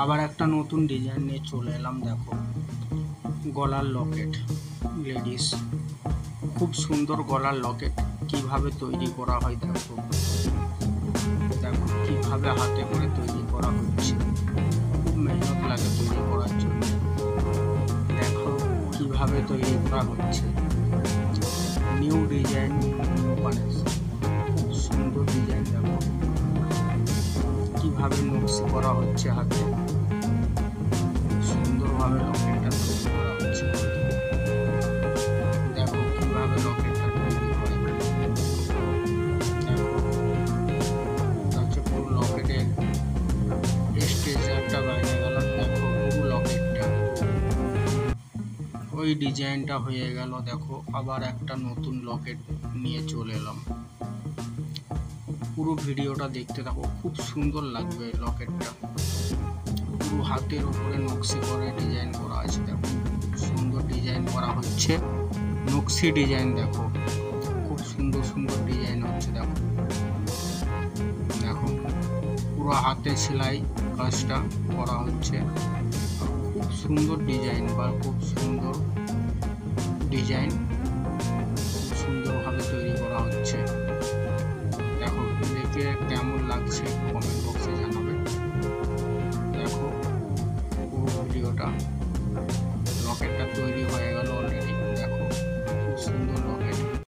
আবার একটা নতুন ডিজাইন নিয়ে চলে এলাম। দেখো, গলার লকেট লেডিস, খুব সুন্দর গলার লকেট কিভাবে তৈরি করা হয়। দেখো দেখো কিভাবে হাতে করে তৈরি করা হচ্ছে, খুব মেহনত লাগে তৈরি করার জন্য। দেখো কিভাবে তৈরি করা হচ্ছে, নিউ ডিজাইন, নিউ কালেকশন, খুব সুন্দর ডিজাইন। দেখো কিভাবে নকশি করা হচ্ছে হাতে, সুন্দরভাবে লকেটটা তৈরি করা হচ্ছে। দেখো কিভাবে লকেটটা তৈরি করে। দেখো হচ্ছে পুরো লকেটের স্ট্রেচারটা বাইরে গেল। দেখো পুরো লকেটটা, ওই ডিজাইনটা হয়ে গেল। দেখো আবার একটা নতুন লকেট নিয়ে চলে এলাম। পুরো ভিডিওটা দেখতে থাকো, খুব সুন্দর লাগবে লকেটটা। পুরো হাতের উপরে নকশি করে ডিজাইন করা আছে। দেখো সুন্দর ডিজাইন করা হচ্ছে, নকশি ডিজাইন। দেখো খুব সুন্দর সুন্দর ডিজাইন হচ্ছে। দেখো দেখো পুরো হাতে সেলাই কাজটা করা হচ্ছে, খুব সুন্দর ডিজাইন বা খুব সুন্দর ডিজাইন, খুব সুন্দরভাবে তৈরি করা হচ্ছে। দেখো দেখে কেমন লাগছে কমেন্ট